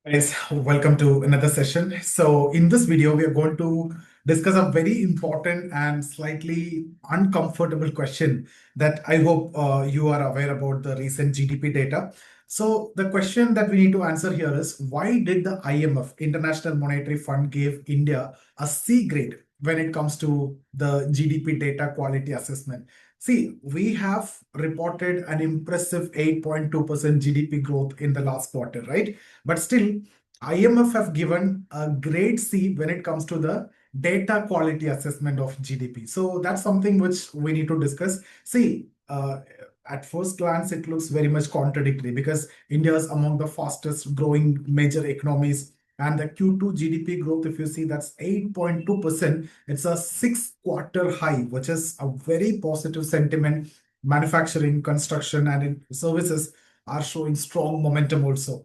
Guys, welcome to another session. So in this video, we are going to discuss a very important and slightly uncomfortable question that I hope you are aware about the recent GDP data. So the question that we need to answer here is, why did the IMF, International Monetary Fund, give India a C grade when it comes to the GDP data quality assessment? See, we have reported an impressive 8.2% GDP growth in the last quarter, right? But still, IMF have given a grade C when it comes to the data quality assessment of GDP. So that's something which we need to discuss. See, at first glance, it looks very much contradictory because India is among the fastest growing major economies. And the Q2 GDP growth, if you see, that's 8.2%. It's a 6-quarter high, which is a very positive sentiment. Manufacturing, construction, and services are showing strong momentum also.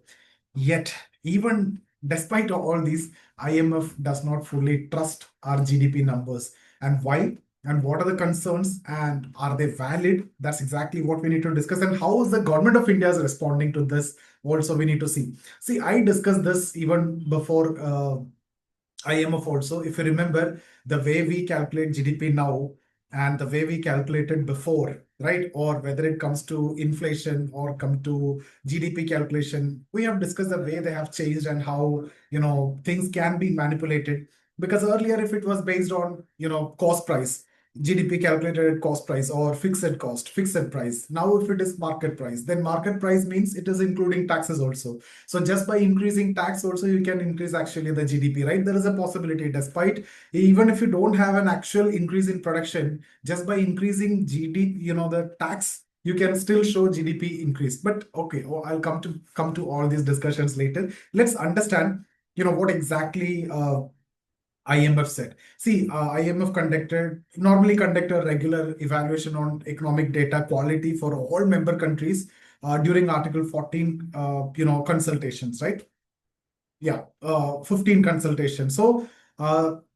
Yet, even despite all these, IMF does not fully trust our GDP numbers. And why? And what are the concerns? And are they valid? That's exactly what we need to discuss. And how is the government of India is responding to this? Also, we need to see. See, I discussed this even before IMF also. If you remember, the way we calculate GDP now and the way we calculated before, right? Or whether it comes to inflation or come to GDP calculation, we have discussed the way they have changed and how, things can be manipulated. Because earlier, if it was based on, cost price, GDP calculated at cost price or fixed price. Now, if it is market price, then market price means it is including taxes also. So just by increasing tax also, you can increase actually the GDP, right? There is a possibility, despite even if you don't have an actual increase in production, just by increasing GDP, the tax, you can still show GDP increase. But okay, I'll come to all these discussions later. Let's understand, what exactly IMF said. See, IMF normally conduct a regular evaluation on economic data quality for all member countries during Article 14, consultations, right? Yeah, 15 consultations. So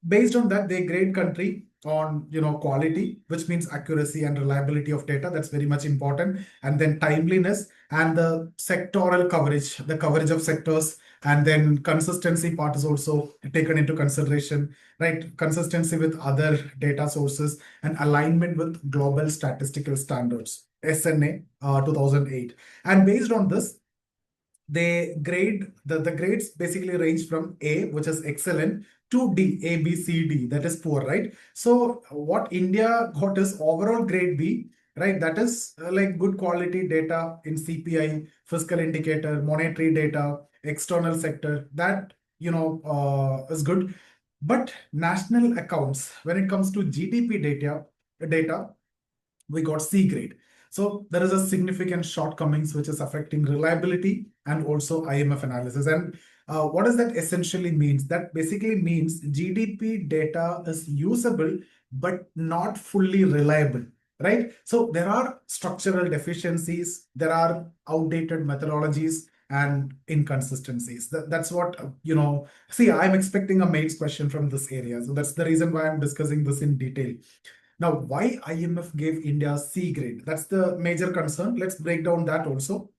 based on that, they grade country on quality, which means accuracy and reliability of data. That's very much important. And then timeliness and the sectoral coverage, the coverage of sectors, and then consistency part is also taken into consideration, right? Consistency with other data sources and alignment with global statistical standards, SNA 2008. And based on this, they grade the grades basically range from A, which is excellent, to D, A, B, C, D, that is poor, right? So what India got is overall grade B, right? That is like good quality data in CPI, fiscal indicator, monetary data, external sector. That is good. But national accounts, when it comes to GDP data, we got C grade. So there is a significant shortcomings which is affecting reliability and also IMF analysis. And what does that essentially means? That basically means GDP data is usable but not fully reliable, right? So there are structural deficiencies, there are outdated methodologies and inconsistencies. That's what, see, I'm expecting a mains question from this area. So that's the reason why I'm discussing this in detail. Now, why IMF gave India C grade? That's the major concern. Let's break down that also.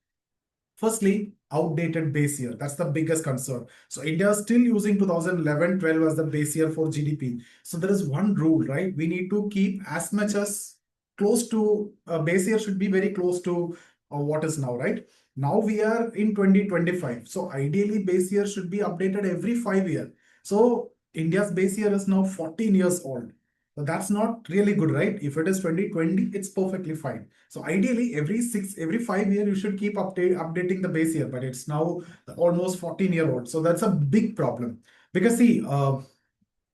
Firstly, outdated base year. That's the biggest concern. So India is still using 2011-12 as the base year for GDP. So there is one rule, right? We need to keep as much as close to base year should be very close to what is now, right? Now we are in 2025. So ideally base year should be updated every 5 years. So India's base year is now 14 years old. So that's not really good, right? If it is 2020, it's perfectly fine. So ideally, every 5 years, you should keep updating the base year, but it's now almost 14-year-old. So that's a big problem because see,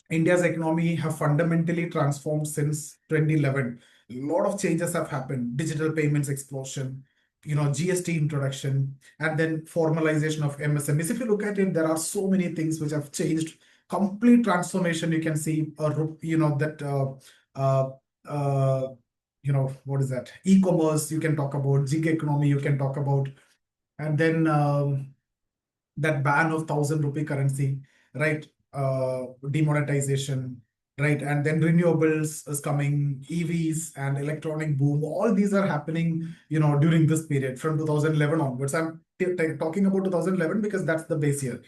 India's economy have fundamentally transformed since 2011. A lot of changes have happened: digital payments explosion, GST introduction, and then formalization of MSMEs. If you look at it, there are so many things which have changed. Complete transformation. You can see, that. Uh, uh, what is that? E-commerce. You can talk about gig economy. You can talk about, and then that ban of 1,000 rupee currency, right? Demonetization, right? And then renewables is coming, EVs and electronic boom. All these are happening, during this period from 2011 onwards. I'm talking about 2011 because that's the base year.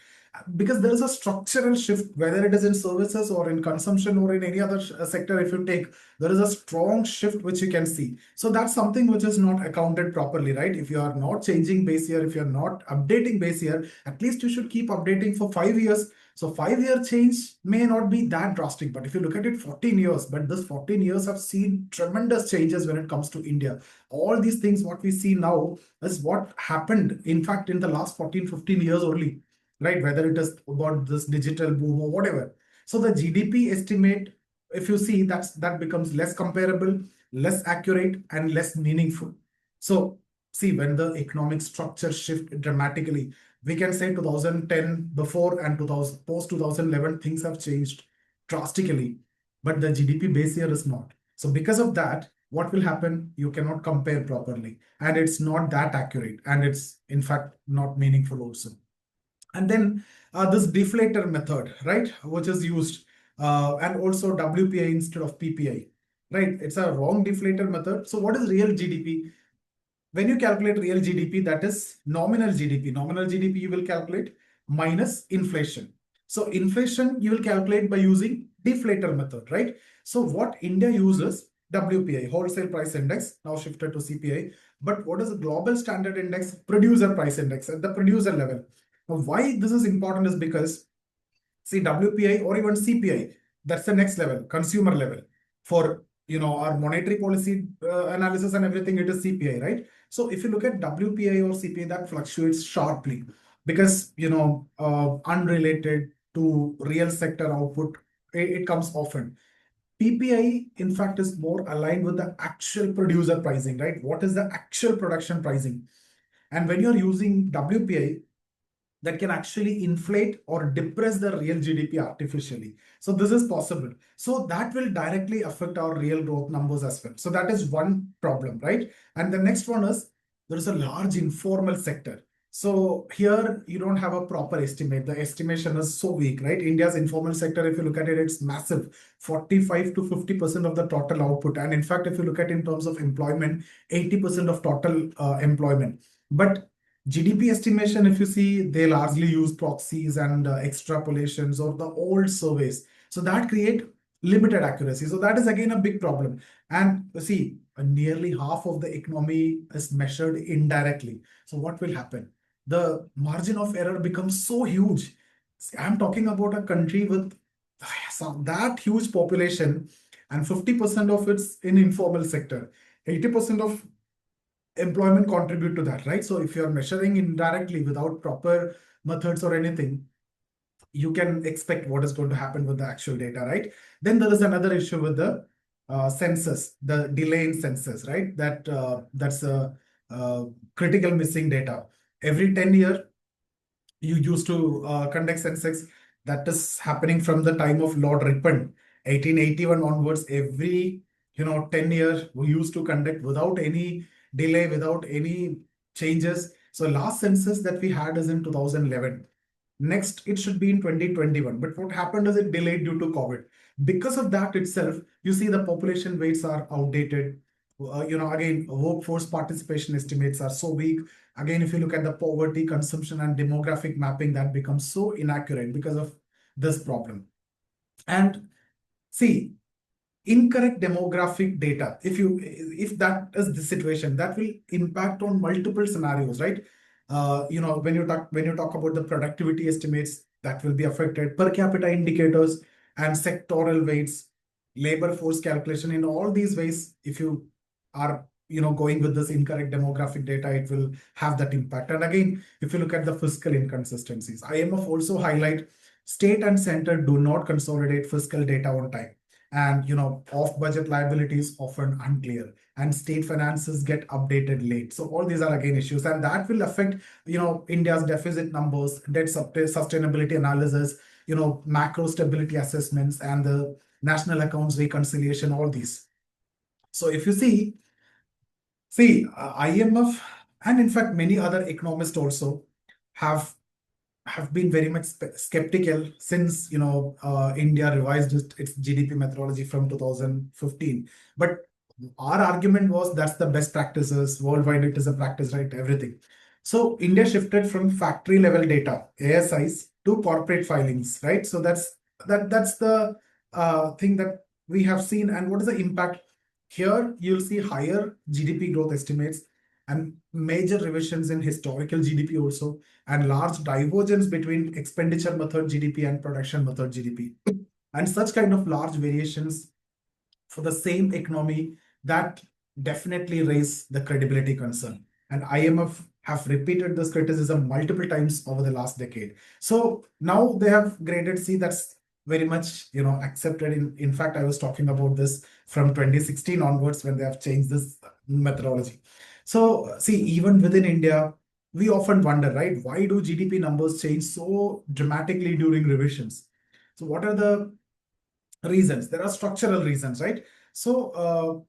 Because there is a structural shift, whether it is in services or in consumption or in any other sector, if you take, there is a strong shift which you can see. So that's something which is not accounted properly, right? If you are not changing base year, if you're not updating base year, at least you should keep updating for 5 years. So 5 year change may not be that drastic, but if you look at it 14 years, but this 14 years have seen tremendous changes when it comes to India. All these things, what we see now is what happened, in fact, in the last 14, 15 years only, right? Whether it is about this digital boom or whatever. So the GDP estimate, if you see, that becomes less comparable, less accurate, and less meaningful. So see, when the economic structure shift dramatically, we can say 2010 before and 2000 post 2011 things have changed drastically, but the GDP base year is not. So because of that, what will happen? You cannot compare properly, and it's not that accurate, and it's in fact not meaningful also. And then this deflator method, right, which is used, and also WPI instead of PPI, right? It's a wrong deflator method. So what is real GDP? When you calculate real GDP, that is nominal GDP. Nominal GDP you will calculate minus inflation. So inflation you will calculate by using deflator method, right? So what India uses, WPI, wholesale price index, now shifted to CPI. But what is the global standard index? Producer price index at the producer level. Now, why this is important is because, see, WPI or even CPI, that's the next level, consumer level. For our monetary policy analysis and everything, it is CPI, right? So if you look at WPI or CPI, that fluctuates sharply because unrelated to real sector output, it comes often. PPI, in fact, is more aligned with the actual producer pricing, right? What is the actual production pricing? And when you're using WPI, that can actually inflate or depress the real GDP artificially. So this is possible. So that will directly affect our real growth numbers as well. So that is one problem, right? And the next one is there is a large informal sector. So here you don't have a proper estimate. The estimation is so weak, right? India's informal sector, if you look at it, it's massive, 45 to 50% of the total output. And in fact, if you look at in terms of employment, 80% of total employment. But GDP estimation, if you see, they largely use proxies and extrapolations or the old surveys. So that create limited accuracy. So that is again a big problem. And see, nearly half of the economy is measured indirectly. So what will happen? The margin of error becomes so huge. See, I'm talking about a country with that huge population, and 50% of it's in informal sector. 80% of employment contribute to that, right? So if you're measuring indirectly without proper methods or anything, you can expect what is going to happen with the actual data, right? Then there is another issue with the census, the delay in census, right? That's a critical missing data. Every 10 years, you used to conduct census. That is happening from the time of Lord Ripon, 1881 onwards. Every 10 years we used to conduct without any delay, without any changes. So last census that we had is in 2011. Next, it should be in 2021. But what happened is it delayed due to COVID. Because of that itself, you see the population weights are outdated. Again, workforce participation estimates are so weak. Again, if you look at the poverty, consumption, and demographic mapping, that becomes so inaccurate because of this problem. And see, incorrect demographic data, if that is the situation, that will impact on multiple scenarios, right? When you talk about the productivity estimates, that will be affected, per capita indicators and sectoral weights, labor force calculation. In all these ways, if you are going with this incorrect demographic data, it will have that impact. And again, if you look at the fiscal inconsistencies, IMF also highlight state and center do not consolidate fiscal data on time, and off budget liabilities often unclear, and state finances get updated late. So all these are again issues, and that will affect India's deficit numbers, debt sustainability analysis, macro stability assessments, and the national accounts reconciliation, all these. So if you see, IMF and in fact many other economists also have have been very much skeptical since India revised its GDP methodology from 2015. But our argument was that's the best practices worldwide. It is a practice, right? Everything. So India shifted from factory level data (ASIs) to corporate filings, right? So that's the thing that we have seen. And what is the impact? Here you'll see higher GDP growth estimates and major revisions in historical GDP also, and large divergence between expenditure method GDP and production method GDP. And such kind of large variations for the same economy, that definitely raise the credibility concern. And IMF have repeated this criticism multiple times over the last decade. So now they have graded C. That's very much accepted. In fact, I was talking about this from 2016 onwards when they have changed this methodology. So see, even within India, we often wonder, right? Why do GDP numbers change so dramatically during revisions? So what are the reasons? There are structural reasons, right? So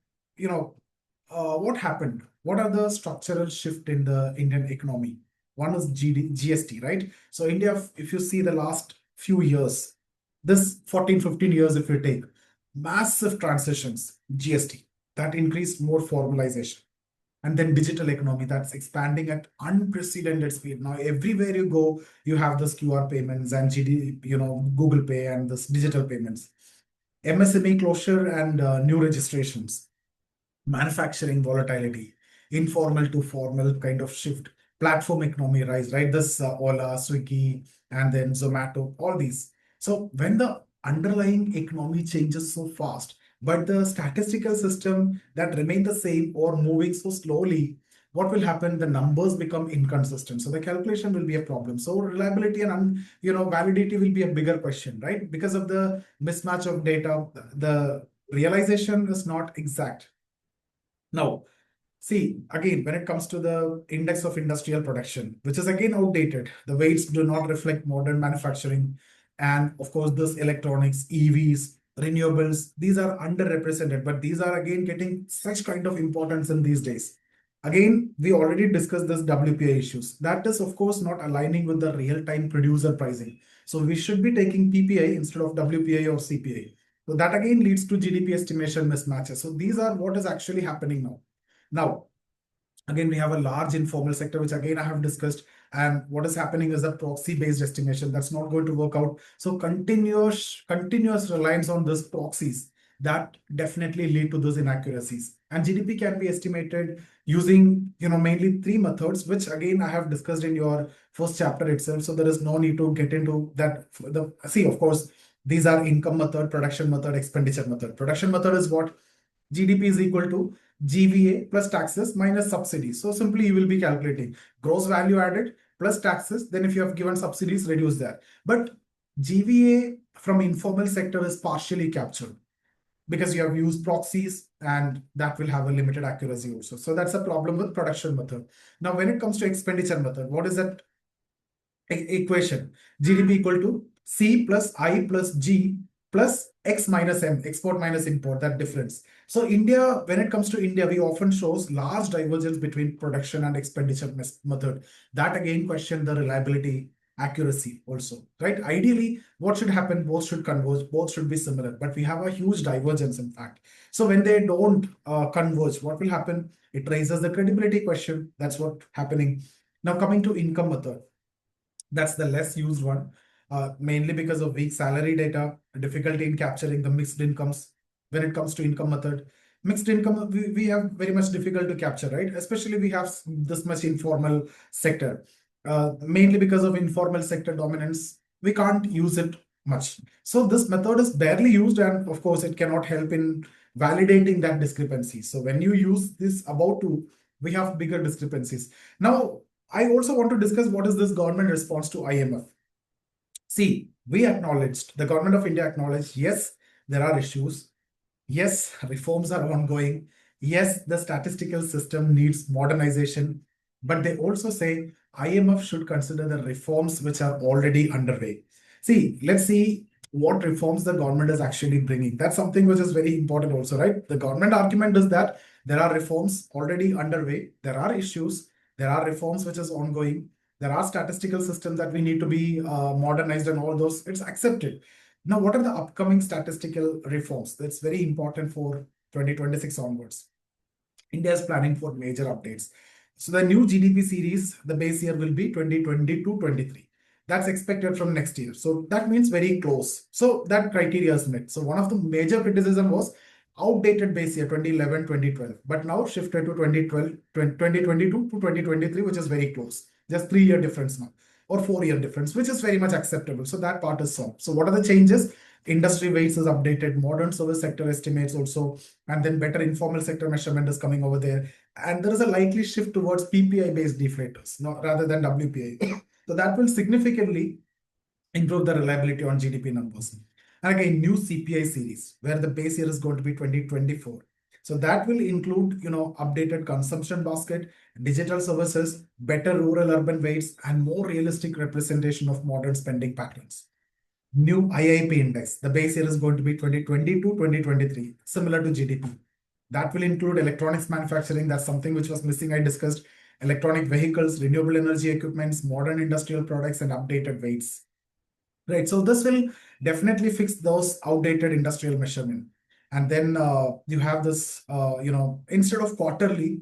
what happened? What are the structural shift in the Indian economy? One is GST, right? So India, if you see the last few years, this 14, 15 years, if you take massive transitions, GST, that increased more formalization. And then digital economy that's expanding at unprecedented speed. Now everywhere you go, you have this QR payments and Google Pay and this digital payments. MSME closure and new registrations, manufacturing volatility, informal to formal kind of shift, platform economy rise, right? This Ola, Swiggy, and then Zomato, all these. So when the underlying economy changes so fast, but the statistical system that remain the same or moving so slowly, what will happen? The numbers become inconsistent. So the calculation will be a problem. So reliability and validity will be a bigger question, right? Because of the mismatch of data, the realization is not exact. Now, see, again, when it comes to the index of industrial production, which is again outdated, the weights do not reflect modern manufacturing. And of course, this electronics, EVs, renewables, these are underrepresented, but these are again getting such kind of importance in these days. Again, we already discussed this WPI issues. That is, of course, not aligning with the real-time producer pricing. So we should be taking PPI instead of WPI or CPI. So that again leads to GDP estimation mismatches. So these are what is actually happening now. Now, again, we have a large informal sector, which again I have discussed. And what is happening is a proxy-based estimation that's not going to work out. So continuous reliance on these proxies that definitely lead to those inaccuracies. And GDP can be estimated using mainly three methods, which again I have discussed in your first chapter itself. So there is no need to get into that. See, of course, these are income method, production method, expenditure method. Production method is what? GDP is equal to GVA plus taxes minus subsidies. So simply you will be calculating gross value added plus taxes. Then if you have given subsidies, reduce that. But GVA from informal sector is partially captured because you have used proxies and that will have a limited accuracy also. So that's a problem with production method. Now, when it comes to expenditure method, what is that equation? GDP equal to C plus I plus G plus X minus M, export minus import, that difference. So India, when it comes to India, we often shows large divergence between production and expenditure method. That again question the reliability, accuracy also, right? Ideally, what should happen? Both should converge, both should be similar, but we have a huge divergence in fact. So when they don't converge, what will happen? It raises the credibility question. That's what happening. Now coming to income method, that's the less used one, mainly because of weak salary data, difficulty in capturing the mixed incomes. When it comes to income method, mixed income, we have very much difficult to capture, right? Especially we have this much informal sector. Mainly because of informal sector dominance, we can't use it much. So this method is barely used, and of course, it cannot help in validating that discrepancy. So when you use this about to, we have bigger discrepancies. Now, I also want to discuss what is this government response to IMF. See, we acknowledged, the government of India acknowledged, yes, there are issues. Yes, reforms are ongoing. Yes, the statistical system needs modernization. But they also say IMF should consider the reforms which are already underway. See, let's see what reforms the government is actually bringing. That's something which is very important also, right? The government argument is that there are reforms already underway. There are issues. There are reforms which is ongoing. There are statistical systems that we need to be modernized and all those. It's accepted. Now, what are the upcoming statistical reforms? That's very important for 2026 onwards. India is planning for major updates. So the new GDP series, the base year will be 2022-23. That's expected from next year. So that means very close. So that criteria is met. So one of the major criticism was outdated base year 2011, 2012, but now shifted to 2012, 2022 to 2023, which is very close. Just 3-year difference now, or 4-year difference, which is very much acceptable. So that part is solved. So what are the changes? Industry weights is updated, modern service sector estimates also, and then better informal sector measurement is coming over there. And there is a likely shift towards PPI based deflators, rather than WPI. So that will significantly improve the reliability on GDP numbers. And again, new CPI series, where the base year is going to be 2024. So that will include, updated consumption basket, digital services, better rural urban weights, and more realistic representation of modern spending patterns. New IIP index, the base year is going to be 2022, 2023, similar to GDP. That will include electronics manufacturing. That's something which was missing. I discussed electronic vehicles, renewable energy equipments, modern industrial products, and updated weights. Right. So this will definitely fix those outdated industrial measurement. And then you have this, instead of quarterly,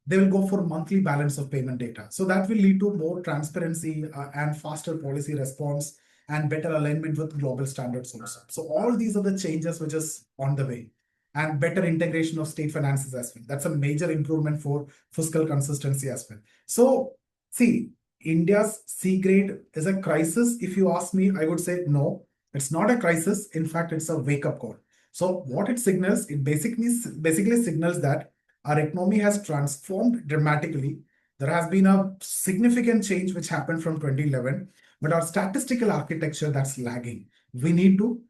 they will go for monthly balance of payment data. So that will lead to more transparency and faster policy response and better alignment with global standards also. So all these are the changes which is on the way, and better integration of state finances as well. That's a major improvement for fiscal consistency as well. So see, India's C grade is a crisis. If you ask me, I would say no, it's not a crisis. In fact, it's a wake-up call. So what it signals, it basically signals that our economy has transformed dramatically. There has been a significant change which happened from 2011, but our statistical architecture, that's lagging. We need to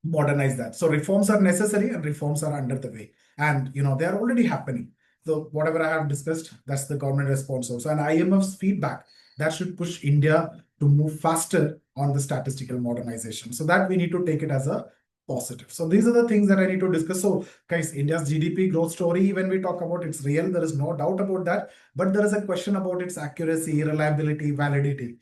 modernize that. So reforms are necessary and reforms are under the way. And they are already happening. So whatever I have discussed, that's the government response also. And IMF's feedback, that should push India to move faster on the statistical modernization. So that we need to take it as a positive. So these are the things that I need to discuss. So guys, India's GDP growth story, when we talk about, it's real. There is no doubt about that. But there is a question about its accuracy, reliability, validity.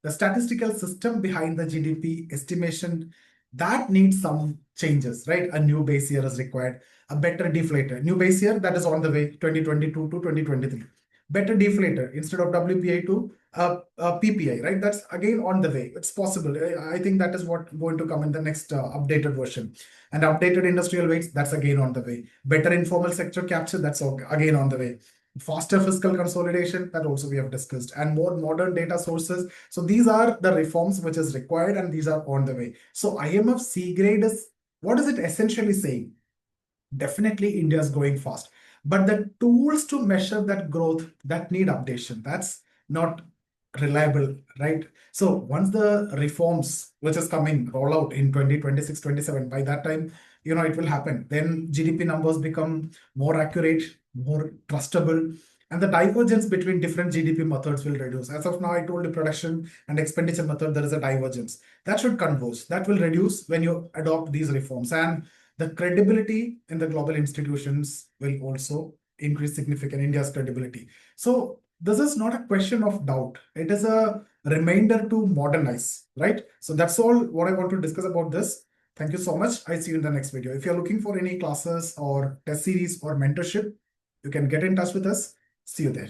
The statistical system behind the GDP estimation, that needs some changes, right? A new base year is required, a better deflator. New base year, that is on the way, 2022 to 2023. Better deflator, instead of WPI to PPI, right? That's again on the way. It's possible. I think that is what going to come in the next updated version. And updated industrial weights, that's again on the way. Better informal sector capture, that's again on the way. Faster fiscal consolidation, that also we have discussed, and more modern data sources. So these are the reforms which is required, and these are on the way. So IMF C grade is, what is it essentially saying? Definitely India is growing fast, but the tools to measure that growth, that need updation. That's not reliable, right? So once the reforms which is coming roll out in 2026, 27, by that time, it will happen. Then GDP numbers become more accurate, more trustable, and the divergence between different GDP methods will reduce. As of now, I told the production and expenditure method, there is a divergence. That should converge. That will reduce when you adopt these reforms. And the credibility in the global institutions will also increase significantly, India's credibility. So this is not a question of doubt. It is a reminder to modernize, right? So that's all what I want to discuss about this. Thank you so much. I see you in the next video. If you're looking for any classes or test series or mentorship, you can get in touch with us. See you there.